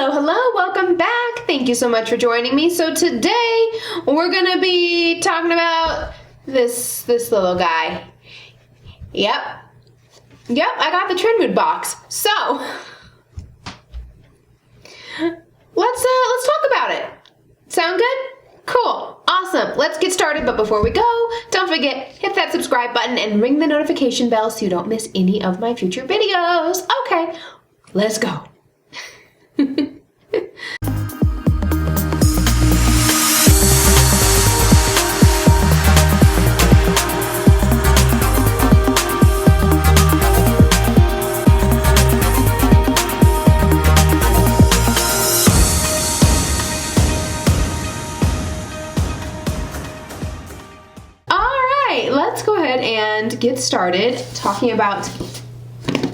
Hello, hello, welcome back. Thank you so much for joining me. So today we're gonna be talking about this little guy. Yep, I got the Trendmood box. So let's talk about it. Sound good? Cool, awesome. Let's get started, but before we go, don't forget, hit that subscribe button and ring the notification bell so you don't miss any of my future videos. Okay, let's go. Let's go ahead and get started talking about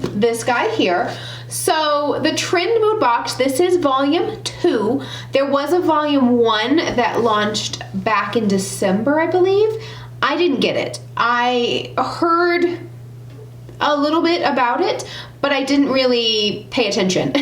this guy here. So the Trendmood box, this is volume 2. There was a volume 1 that launched back in December, I believe. I didn't get it. I heard a little bit about it, but I didn't really pay attention.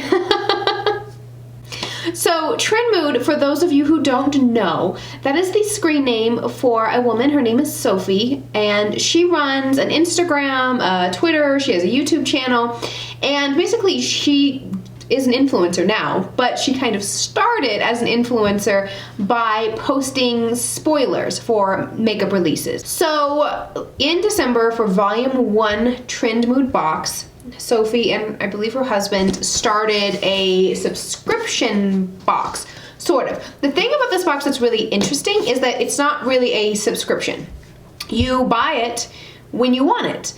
So Trendmood, for those of you who don't know, that is the screen name for a woman. Her name is Sophie, and she runs an Instagram, Twitter, she has a YouTube channel, and basically she is an influencer now, but she kind of started as an influencer by posting spoilers for makeup releases. So in December, for volume 1 Trendmood box, Sophie and I believe her husband started a subscription box, sort of. The thing about this box that's really interesting is that it's not really a subscription. You buy it when you want it.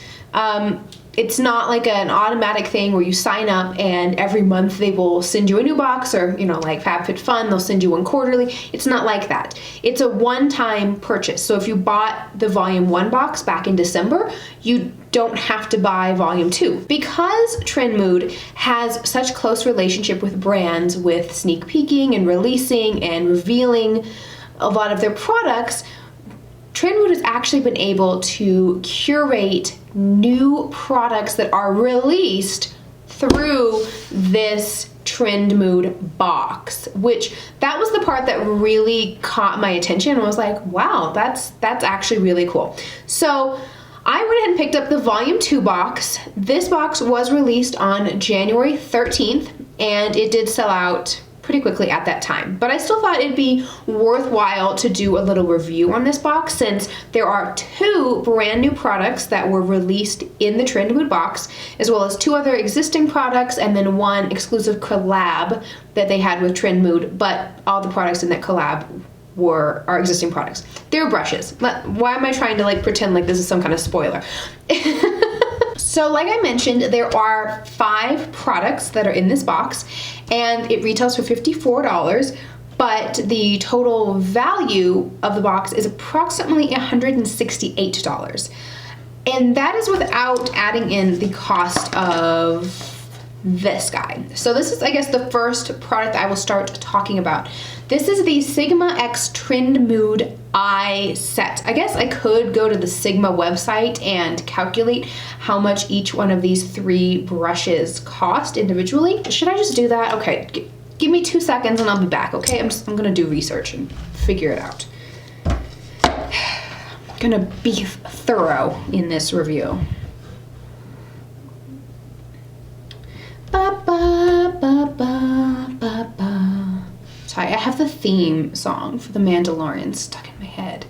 It's not like an automatic thing where you sign up and every month they will send you a new box, or, you know, like FabFitFun, they'll send you one quarterly. It's not like that. It's a one-time purchase. So if you bought the volume 1 box back in December, you don't have to buy volume 2. Because Trendmood has such close relationship with brands, with sneak peeking and releasing and revealing a lot of their products, Trendmood has actually been able to curate new products that are released through this Trendmood box, which that was the part that really caught my attention. I was like, wow, that's actually really cool. So I went ahead and picked up the volume 2 box. This box was released on January 13th, and it did sell out pretty quickly at that time. But I still thought it'd be worthwhile to do a little review on this box, since there are 2 brand new products that were released in the Trendmood box, as well as 2 other existing products, and then 1 exclusive collab that they had with Trendmood, but all the products in that collab are existing products. They're brushes. Why am I trying to like pretend like this is some kind of spoiler? So like I mentioned, there are 5 products that are in this box, and it retails for $54, but the total value of the box is approximately $168. And that is without adding in the cost of this guy. So this is, I guess, the first product I will start talking about. This is the Sigma X Trendmood Eye Set. I guess I could go to the Sigma website and calculate how much each one of these 3 brushes cost individually. Should I just do that? Okay, give me 2 seconds and I'll be back, okay? I'm gonna do research and figure it out. I'm gonna be thorough in this review. Sorry, I have the theme song for the Mandalorian stuck in my head.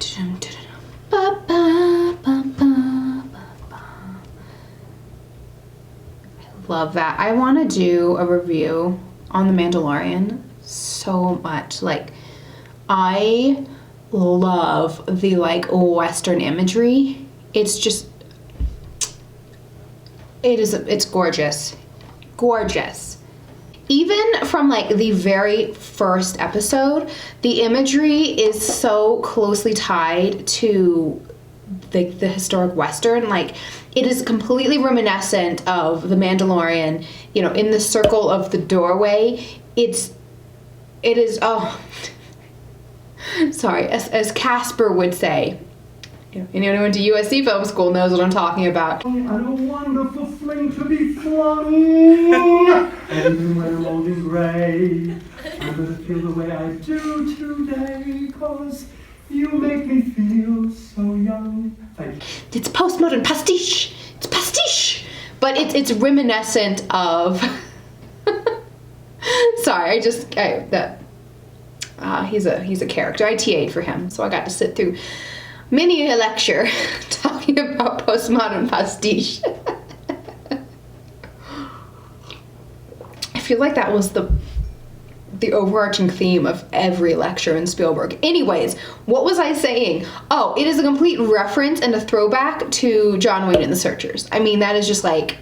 I love that. I want to do a review on the Mandalorian so much. Like, I love the like Western imagery. It's just, it's gorgeous. Gorgeous. Even from like the very first episode, the imagery is so closely tied to the historic Western. Like, it is completely reminiscent of the Mandalorian, you know, in the circle of the doorway. It is, oh, sorry, as Casper would say, anyone who went to USC film school knows what I'm talking about. And a wonderful fling to be flung. And even when I'm old and gray, I'm gonna feel the way I do today, 'cause you make me feel so young. Thank you. It's postmodern pastiche. It's pastiche, but it's reminiscent of. Sorry, he's a character. I TA'd for him, so I got to sit through many a lecture talking about postmodern pastiche. I feel like that was the overarching theme of every lecture in Spielberg. Anyways, what was I saying? Oh, it is a complete reference and a throwback to John Wayne and the Searchers. I mean, that is just like,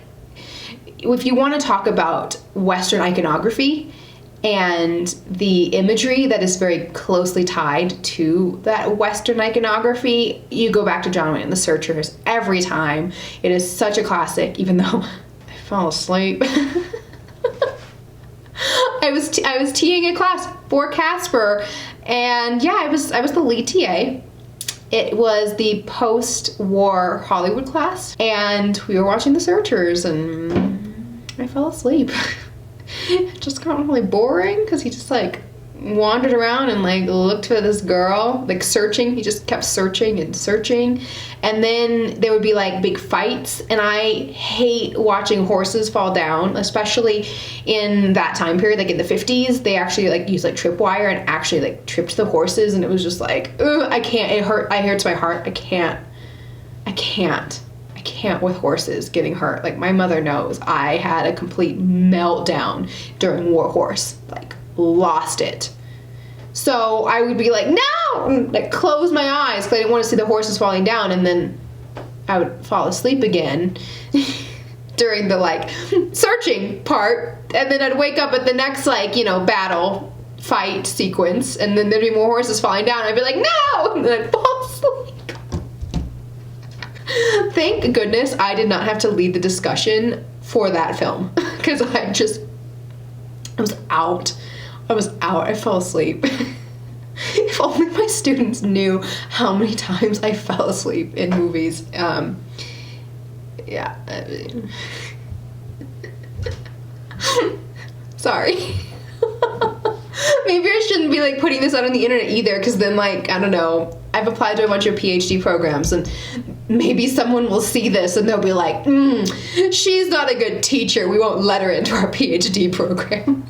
if you want to talk about Western iconography and the imagery that is very closely tied to that Western iconography, you go back to John Wayne and the Searchers every time. It is such a classic, even though I fell asleep. I was TAing a class for Casper, and yeah, I was the lead TA. It was the post-war Hollywood class, and we were watching The Searchers, and I fell asleep. It just got really boring because he just like wandered around and like looked for this girl, like searching. He just kept searching and searching, and then there would be like big fights, and I hate watching horses fall down, especially in that time period, like in the 50s. They actually like used like tripwire and actually like tripped the horses, and it was just like, ugh, I can't. It hurts my heart. I can't with horses getting hurt. Like, my mother knows I had a complete meltdown during War Horse, like lost it. So I would be like, no, and, like close my eyes because I didn't want to see the horses falling down, and then I would fall asleep again during the like searching part, and then I'd wake up at the next like, battle fight sequence, and then there'd be more horses falling down. I'd be like, no, and then I'd fall asleep. Thank goodness I did not have to lead the discussion for that film, because I was out. I fell asleep. If only my students knew how many times I fell asleep in movies. Yeah. Sorry. Maybe I shouldn't be like putting this out on the internet either, because then like, I don't know, I've applied to a bunch of PhD programs, and maybe someone will see this and they'll be like, she's not a good teacher. We won't let her into our PhD program.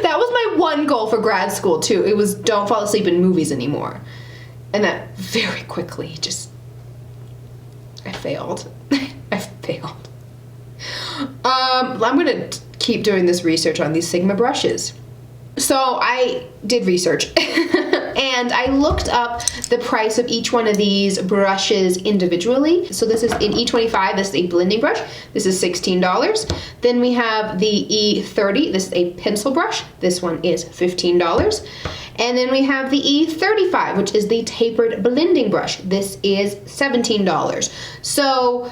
That was my one goal for grad school too. It was don't fall asleep in movies anymore. And that very quickly I failed. I failed. I'm gonna keep doing this research on these Sigma brushes. So I did research and I looked up the price of each one of these brushes individually. So this is an E25, this is a blending brush. This is $16. Then we have the E30, this is a pencil brush. This one is $15. And then we have the E35, which is the tapered blending brush. This is $17. So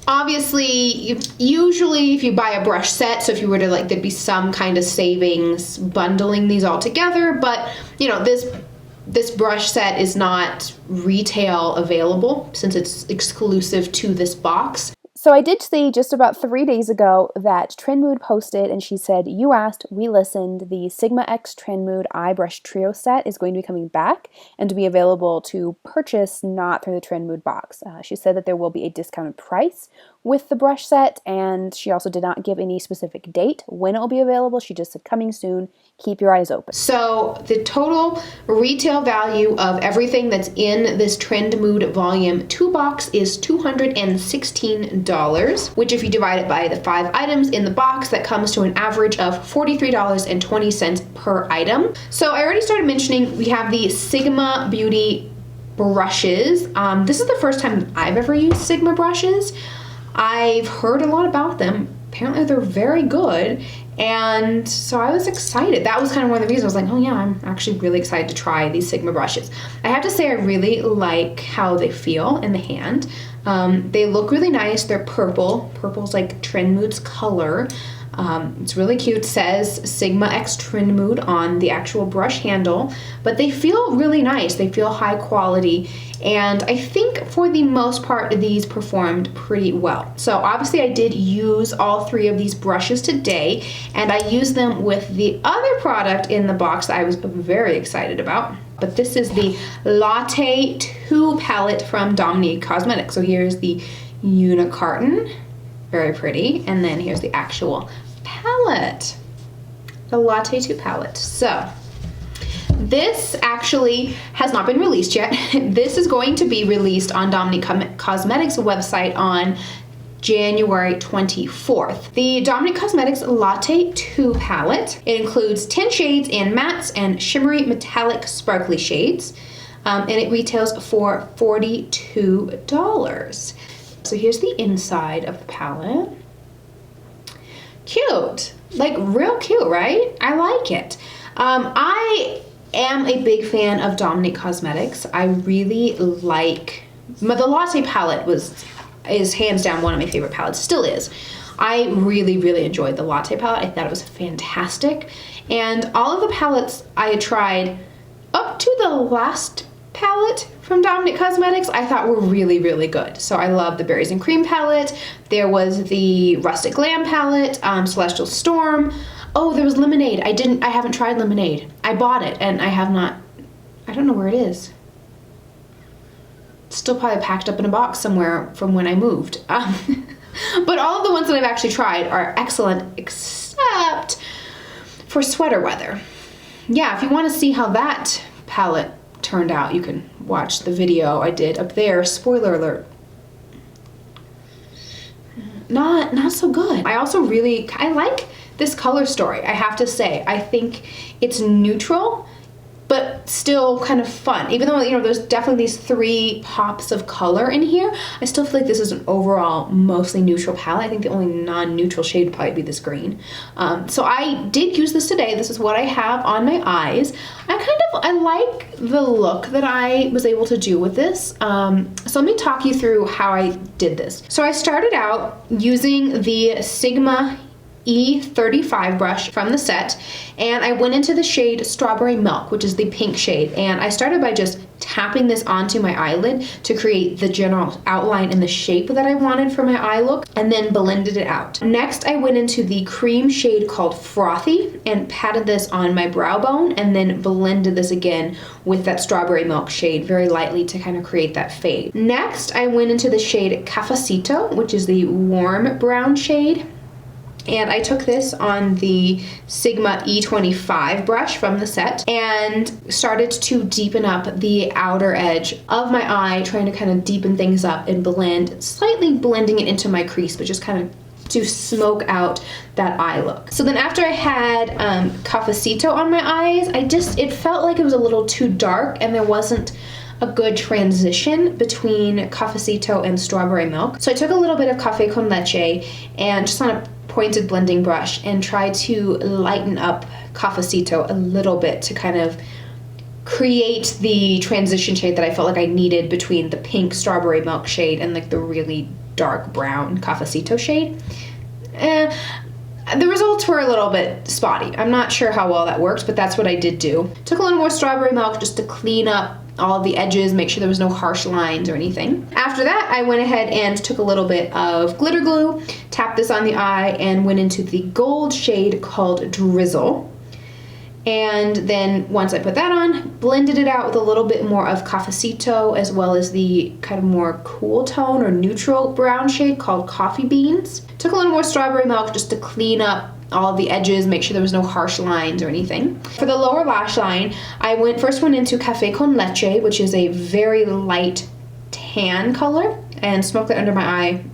obviously, usually if you buy a brush set, so if you were to like, there'd be some kind of savings bundling these all together, but this brush set is not retail available since it's exclusive to this box. So I did see just about 3 days ago that Trendmood posted, and she said, you asked, we listened, the Sigma X Trendmood Eye Brush Trio set is going to be coming back and to be available to purchase not through the Trendmood box. She said that there will be a discounted price with the brush set, and she also did not give any specific date when it will be available. She just said coming soon. Keep your eyes open. So the total retail value of everything that's in this Trendmood Volume 2 box is $216, which if you divide it by the 5 items in the box, that comes to an average of $43.20 per item. So I already started mentioning we have the Sigma Beauty brushes. This is the first time I've ever used Sigma brushes. I've heard a lot about them. Apparently they're very good, and so I was excited. That was kind of one of the reasons I was like, oh yeah, I'm actually really excited to try these Sigma brushes. I have to say I really like how they feel in the hand. They look really nice. They're purple. Purple's like Trendmood's color. It's really cute. It says Sigma X Trendmood on the actual brush handle, but they feel really nice. They feel high quality, and I think for the most part these performed pretty well. So obviously I did use all 3 of these brushes today, and I used them with the other product in the box that I was very excited about. But this is the Latte 2 palette from Dominique Cosmetics. So here's the unicarton, very pretty, and then here's the actual palette, the Latte 2 palette. So this actually has not been released yet. This is going to be released on Dominique Cosmetics website on January 24th. The Dominique Cosmetics Latte 2 palette. It includes 10 shades in mattes and shimmery metallic sparkly shades, and it retails for $42. So here's the inside of the palette. Cute, like real cute, right? I like it. I am a big fan of Dominique Cosmetics. I really like, the Latte palette is hands down one of my favorite palettes, still is. I really, really enjoyed the Latte palette. I thought it was fantastic. And all of the palettes I had tried up to the last palette from Dominique Cosmetics I thought were really, really good. So I love the Berries and Cream palette. There was the Rustic Glam palette, Celestial Storm. Oh, there was Lemonade. I haven't tried Lemonade. I bought it and I have not, I don't know where it is. Still probably packed up in a box somewhere from when I moved. But all of the ones that I've actually tried are excellent, except for sweater weather. Yeah, if you want to see how that palette turned out, you can watch the video I did up there. Spoiler alert. Not so good. I also I like this color story, I have to say. I think it's neutral, but still kind of fun. Even though, you know, there's definitely these 3 pops of color in here, I still feel like this is an overall mostly neutral palette. I think the only non-neutral shade would probably be this green. So I did use this today. This is what I have on my eyes. I like the look that I was able to do with this. So let me talk you through how I did this. So I started out using the Sigma E35 brush from the set, and I went into the shade Strawberry Milk, which is the pink shade, and I started by just tapping this onto my eyelid to create the general outline and the shape that I wanted for my eye look, and then blended it out. Next, I went into the cream shade called Frothy and patted this on my brow bone, and then blended this again with that Strawberry Milk shade very lightly to kind of create that fade. Next, I went into the shade Cafecito, which is the warm brown shade, and I took this on the Sigma E25 brush from the set and started to deepen up the outer edge of my eye, trying to kind of deepen things up and slightly blending it into my crease, but just kind of to smoke out that eye look. So then after I had Cafecito on my eyes, it felt like it was a little too dark and there wasn't a good transition between Cafecito and Strawberry Milk. So I took a little bit of Café con Leche and just on a pointed blending brush and tried to lighten up Cafecito a little bit to kind of create the transition shade that I felt like I needed between the pink Strawberry Milk shade and like the really dark brown Cafecito shade. The results were a little bit spotty. I'm not sure how well that worked, but that's what I did do. Took a little more Strawberry Milk just to clean up all the edges, make sure there was no harsh lines or anything. After that, I went ahead and took a little bit of glitter glue, tapped this on the eye, and went into the gold shade called Drizzle. And then once I put that on, blended it out with a little bit more of Cafecito, as well as the kind of more cool tone or neutral brown shade called Coffee Beans. Took a little more Strawberry Milk just to clean up all of the edges, make sure there was no harsh lines or anything. For the lower lash line, I first went into Café con Leche, which is a very light tan color, and smoked it under my eye.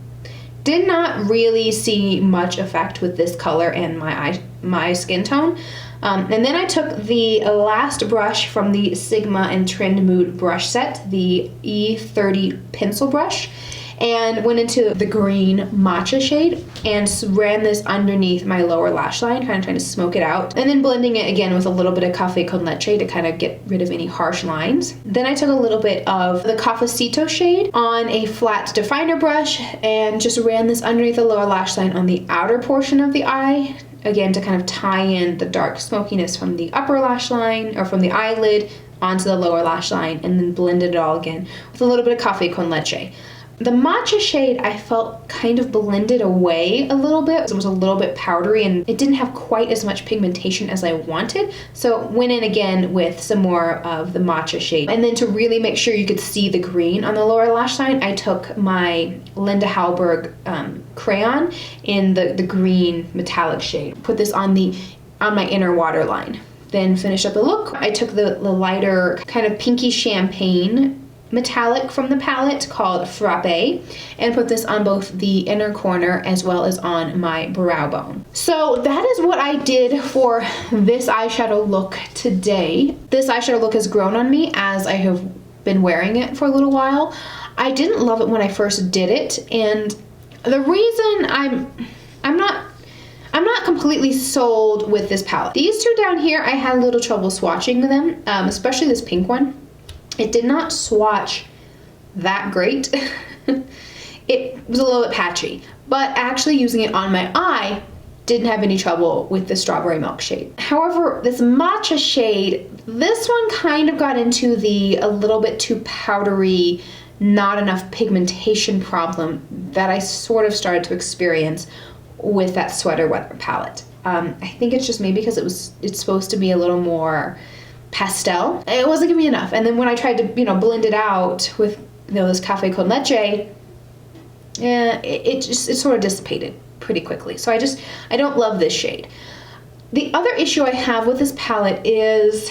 Did not really see much effect with this color and my skin tone. And then I took the last brush from the Sigma and Trendmood brush set, the E30 pencil brush, and went into the green matcha shade and ran this underneath my lower lash line, kind of trying to smoke it out, and then blending it again with a little bit of Café con Leche to kind of get rid of any harsh lines. Then I took a little bit of the Cafecito shade on a flat definer brush and just ran this underneath the lower lash line on the outer portion of the eye, again to kind of tie in the dark smokiness from the upper lash line or from the eyelid onto the lower lash line, and then blended it all again with a little bit of Café con Leche. The matcha shade I felt kind of blended away a little bit. It was a little bit powdery and it didn't have quite as much pigmentation as I wanted. So went in again with some more of the matcha shade. And then to really make sure you could see the green on the lower lash line, I took my Linda Hallberg crayon in the green metallic shade. Put this on my inner waterline. Then finished up the look. I took the lighter kind of pinky champagne metallic from the palette called Frappe and put this on both the inner corner as well as on my brow bone. So that is what I did for this eyeshadow look today. This eyeshadow look has grown on me as I have been wearing it for a little while. I didn't love it when I first did it, and the reason I'm not completely sold with this palette. These two down here, I had a little trouble swatching them, especially this pink one. It did not swatch that great. It was a little bit patchy, but actually using it on my eye didn't have any trouble with the strawberry milk shade. However, this matcha shade, this one kind of got into a little bit too powdery, not enough pigmentation problem that I sort of started to experience with that Sweater Weather palette. I think it's just maybe because it's supposed to be a little more pastel. It wasn't giving me enough. And then when I tried to, blend it out with, this Café con Leche, it sort of dissipated pretty quickly. So I don't love this shade. The other issue I have with this palette is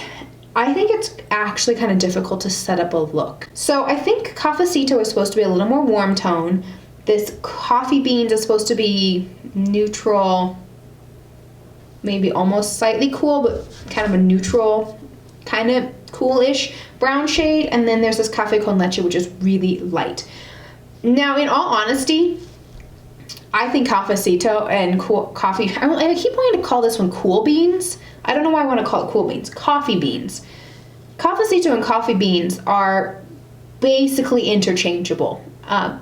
I think it's actually kind of difficult to set up a look. So I think Cafecito is supposed to be a little more warm tone. This Coffee Beans is supposed to be neutral, maybe almost slightly cool, but kind of a neutral, kind of coolish brown shade. And then there's this Café con Leche, which is really light. Now, in all honesty, I think Cafecito and Coffee, I keep wanting to call this one Cool Beans. I don't know why I want to call it Cool Beans. Coffee Beans. Cafecito and Coffee Beans are basically interchangeable.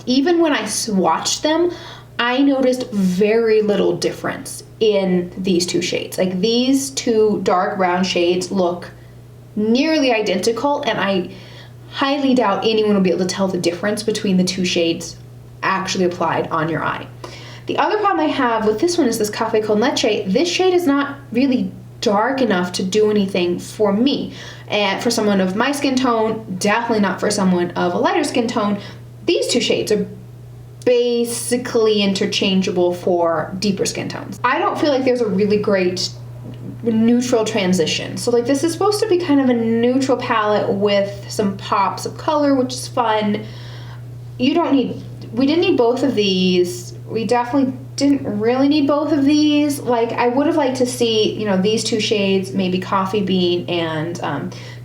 Even when I swatched them, I noticed very little difference in these two shades. Like, these two dark brown shades look nearly identical, and I highly doubt anyone will be able to tell the difference between the two shades actually applied on your eye. The other problem I have with this one is this Café con Leche. This shade is not really dark enough to do anything for me. And for someone of my skin tone, definitely not for someone of a lighter skin tone. These two shades are basically interchangeable for deeper skin tones. I don't feel like there's a really great neutral transition. So like, this is supposed to be kind of a neutral palette with some pops of color, which is fun. We didn't need both of these. We definitely didn't really need both of these. Like, I would have liked to see, these two shades, maybe Coffee Bean and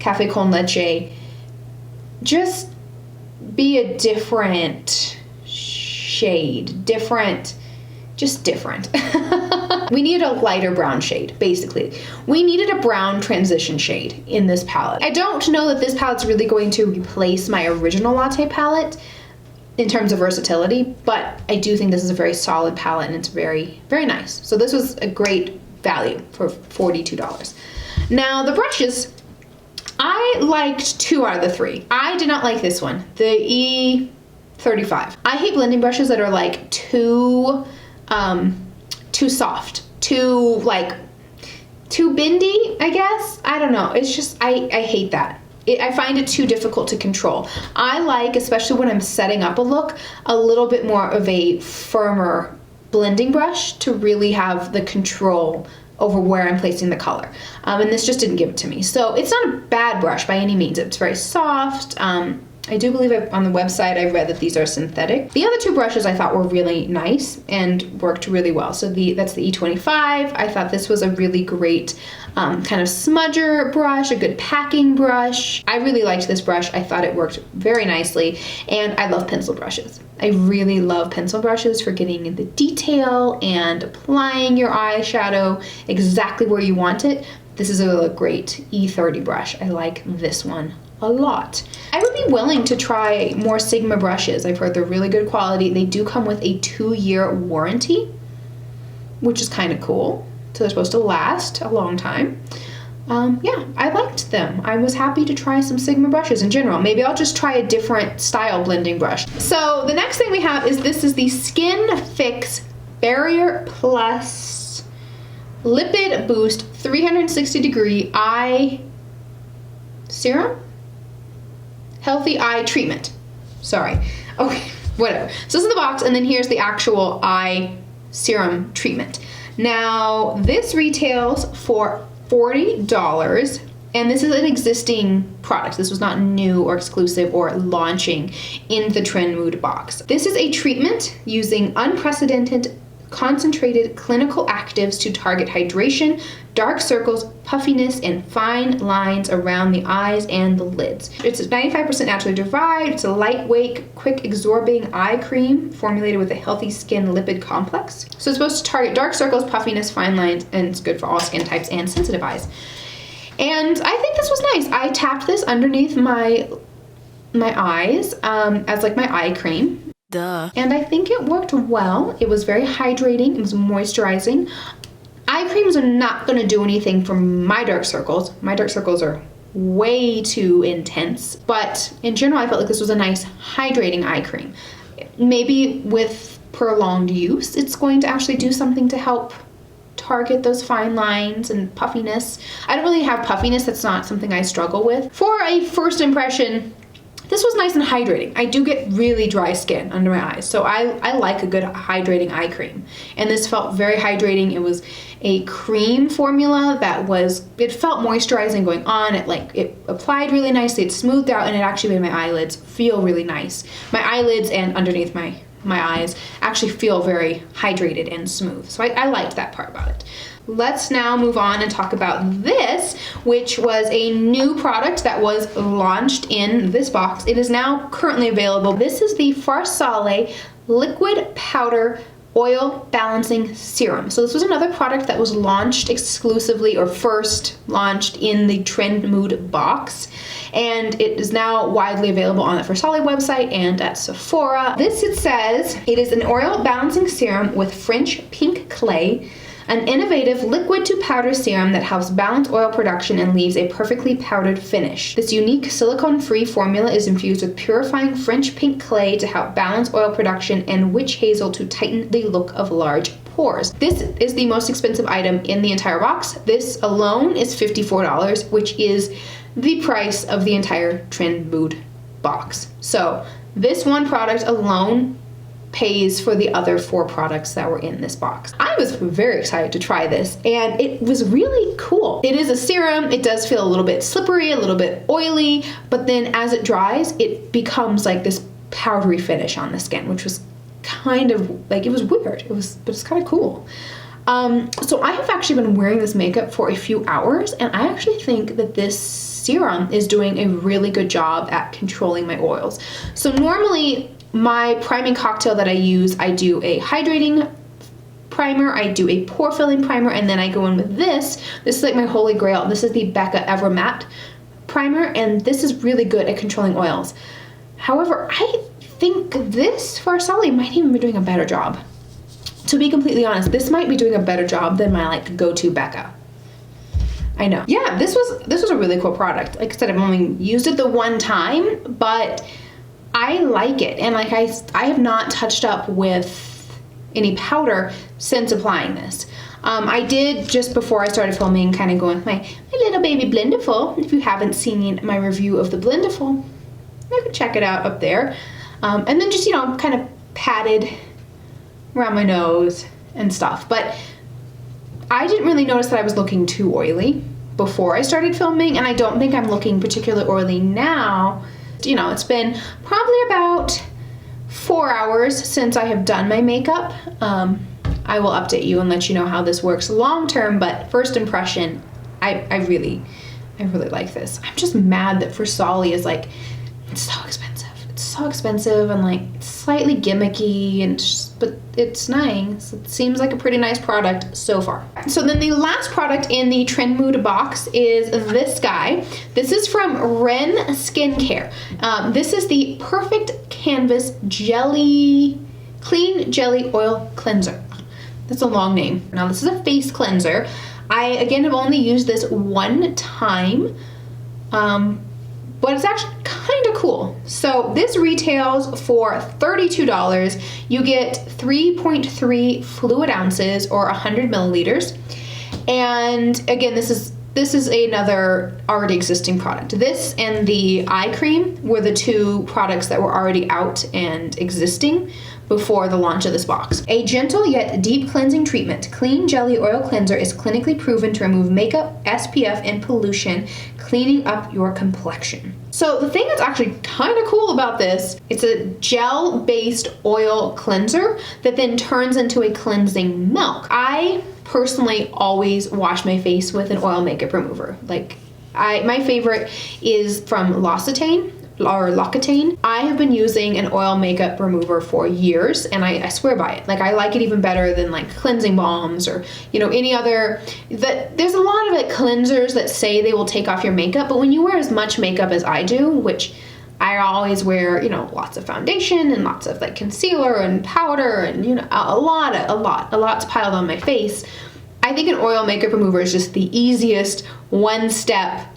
Café con Leche, just be a different shade, just different. We needed a lighter brown shade, basically. We needed a brown transition shade in this palette. I don't know that this palette's really going to replace my original Latte palette in terms of versatility, but I do think this is a very solid palette and it's very, very nice. So this was a great value for $42. Now, the brushes, I liked 2 out of the 3. I did not like this one, the E35. I hate blending brushes that are like too soft, too bendy, I guess. I don't know. It's just, I hate that. I find it too difficult to control. I like, especially when I'm setting up a look, a little bit more of a firmer blending brush to really have the control over where I'm placing the color. And this just didn't give it to me. So it's not a bad brush by any means. It's very soft. I do believe on the website I read that these are synthetic. The other two brushes I thought were really nice and worked really well. So that's the E25. I thought this was a really great kind of smudger brush, a good packing brush. I really liked this brush. I thought it worked very nicely, and I love pencil brushes. I really love pencil brushes for getting into detail and applying your eyeshadow exactly where you want it. This is a great E30 brush. I like this one a lot. I would be willing to try more Sigma brushes. I've heard they're really good quality. They do come with a 2-year warranty, which is kind of cool. So they're supposed to last a long time. Yeah, I liked them. I was happy to try some Sigma brushes in general. Maybe I'll just try a different style blending brush. So the next thing we have is this is the Skin Fix Barrier Plus Lipid Boost 360 Degree Eye Serum? Healthy Eye Treatment. Sorry. Okay, whatever. So this is the box, and then here's the actual eye serum treatment. Now, this retails for $40, and this is an existing product. This was not new or exclusive or launching in the Trendmood box. This is a treatment using unprecedented concentrated clinical actives to target hydration, dark circles, puffiness, and fine lines around the eyes and the lids. It's 95% naturally derived. It's a lightweight, quick absorbing eye cream formulated with a healthy skin lipid complex. So it's supposed to target dark circles, puffiness, fine lines, and it's good for all skin types and sensitive eyes. And I think this was nice. I tapped this underneath my eyes as like my eye cream. Duh. And I think it worked well. It was very hydrating. It was moisturizing. Eye creams are not going to do anything for my dark circles. My dark circles are way too intense. But in general, I felt like this was a nice hydrating eye cream. Maybe with prolonged use, it's going to actually do something to help target those fine lines and puffiness. I don't really have puffiness. That's not something I struggle with. For a first impression, this was nice and hydrating. I do get really dry skin under my eyes, so I like a good hydrating eye cream. And this felt very hydrating. It was a cream formula that it felt moisturizing going on. It applied really nicely. It smoothed out, and it actually made my eyelids feel really nice. My eyelids and underneath my eyes actually feel very hydrated and smooth. So I liked that part about it. Let's now move on and talk about this, which was a new product that was launched in this box. It is now currently available. This is the Farsale Liquid Powder Oil Balancing Serum. So this was another product that was launched exclusively, or first launched in the Trendmood box. And it is now widely available on the Farsale website and at Sephora. This, it says, it is an oil balancing serum with French pink clay, an innovative liquid to powder serum that helps balance oil production and leaves a perfectly powdered finish. This unique silicone-free formula is infused with purifying French pink clay to help balance oil production and witch hazel to tighten the look of large pores. This is the most expensive item in the entire box. This alone is $54, which is the price of the entire Trendmood box. So this one product alone pays for the other 4 products that were in this box. I was very excited to try this, and it was really cool. It is a serum. It does feel a little bit slippery, a little bit oily, but then as it dries, it becomes like this powdery finish on the skin, which was kind of like, it was weird. But it's kind of cool. So I have actually been wearing this makeup for a few hours, and I actually think that this serum is doing a really good job at controlling my oils. So normally, my priming cocktail that I use, I do a hydrating primer, I do a pore filling primer, and then I go in with this. This is like my holy grail. This is the Becca Ever Matte primer, and this is really good at controlling oils. However, I think this Farsale might even be doing a better job. To be completely honest, this might be doing a better job than my go-to Becca. I know. Yeah, this was a really cool product. Like I said, I've only used it the one time, but I like it, and I have not touched up with any powder since applying this. I did, just before I started filming, kind of go with my little baby Blenderful. If you haven't seen my review of the Blenderful, you can check it out up there. And then just, kind of patted around my nose and stuff. But I didn't really notice that I was looking too oily before I started filming, and I don't think I'm looking particularly oily now. you know, it's been probably about 4 hours since I have done my makeup. I will update you and let you know how this works long term, but first impression, I really like this. I'm just mad that Freestyle is like, it's so expensive. It's so expensive and like slightly gimmicky, and but it's nice. It seems like a pretty nice product so far. So then the last product in the Trendmood box is this guy. This is from Ren Skincare. This is the Perfect Canvas Jelly Clean Jelly Oil Cleanser. That's a long name. Now this is a face cleanser. I, again, have only used this one time, but it's actually kind of cool. So this retails for $32. You get 3.3 fluid ounces or 100 milliliters. And again, this is another already existing product. This and the eye cream were the two products that were already out and existing before the launch of this box. A gentle yet deep cleansing treatment, Clean Jelly Oil Cleanser is clinically proven to remove makeup, SPF, and pollution, cleaning up your complexion. So the thing that's actually kind of cool about this, it's a gel-based oil cleanser that then turns into a cleansing milk. I personally always wash my face with an oil makeup remover. Like, my favorite is from L'Occitane. I have been using an oil makeup remover for years, and I swear by it. Like, I like it even better than like cleansing balms or, you know, any other. There's a lot of like cleansers that say they will take off your makeup, but when you wear as much makeup as I do, which I always wear, you know, lots of foundation and lots of like concealer and powder and, you know, a lot's piled on my face. I think an oil makeup remover is just the easiest one step.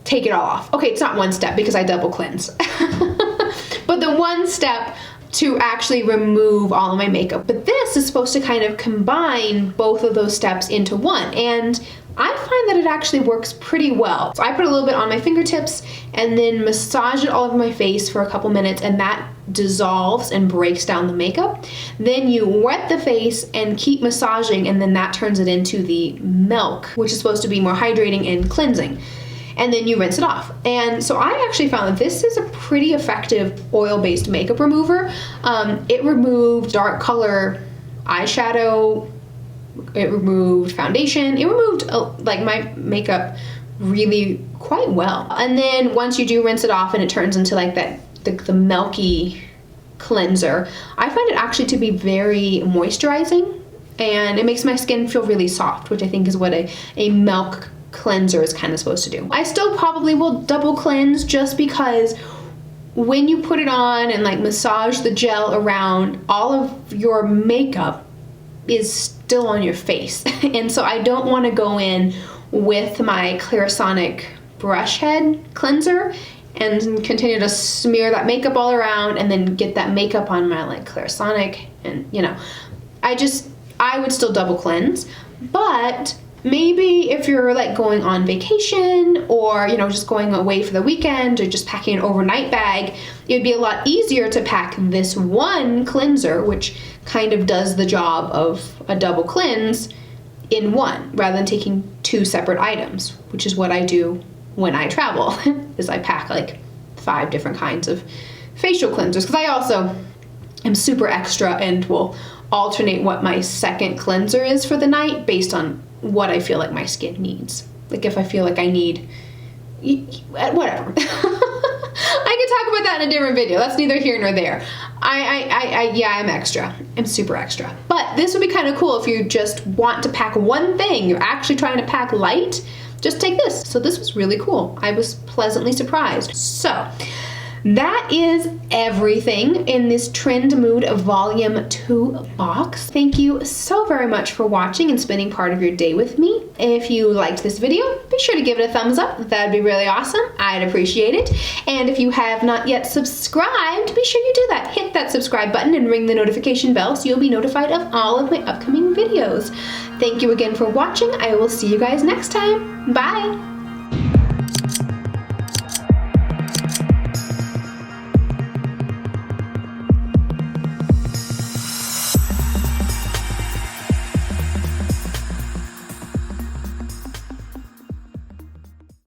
Take it all off. Okay, it's not one step because I double cleanse. But the one step to actually remove all of my makeup. But this is supposed to kind of combine both of those steps into one. And I find that it actually works pretty well. So I put a little bit on my fingertips and then massage it all over my face for a couple minutes, and that dissolves and breaks down the makeup. Then you wet the face and keep massaging, and then that turns it into the milk, which is supposed to be more hydrating and cleansing. And then you rinse it off. And so I actually found that this is a pretty effective oil-based makeup remover. It removed dark color eyeshadow, it removed foundation, it removed like my makeup really quite well. And then once you do rinse it off and it turns into like that, the milky cleanser, I find it actually to be very moisturizing, and it makes my skin feel really soft, which I think is what a milk cleanser is kind of supposed to do. I still probably will double cleanse just because when you put it on and like massage the gel around, all of your makeup is still on your face. And so I don't want to go in with my Clarisonic brush head cleanser and continue to smear that makeup all around and then get that makeup on my like Clarisonic, and you know, I would still double cleanse. But maybe if you're like going on vacation or, you know, just going away for the weekend or just packing an overnight bag, it would be a lot easier to pack this one cleanser, which kind of does the job of a double cleanse, in one, rather than taking two separate items, which is what I do when I travel, is I pack like 5 different kinds of facial cleansers, because I also am super extra and will alternate what my second cleanser is for the night based on what I feel like my skin needs. Like if I feel like I need whatever. I could talk about that in a different video. That's neither here nor there. Yeah, I'm extra. I'm super extra. But this would be kind of cool if you just want to pack one thing. You're actually trying to pack light. Just take this. So this was really cool. I was pleasantly surprised. So that is everything in this Trendmood Volume 2 box. Thank you so very much for watching and spending part of your day with me. If you liked this video, be sure to give it a thumbs up. That'd be really awesome. I'd appreciate it. And if you have not yet subscribed, be sure you do that. Hit that subscribe button and ring the notification bell so you'll be notified of all of my upcoming videos. Thank you again for watching. I will see you guys next time. Bye!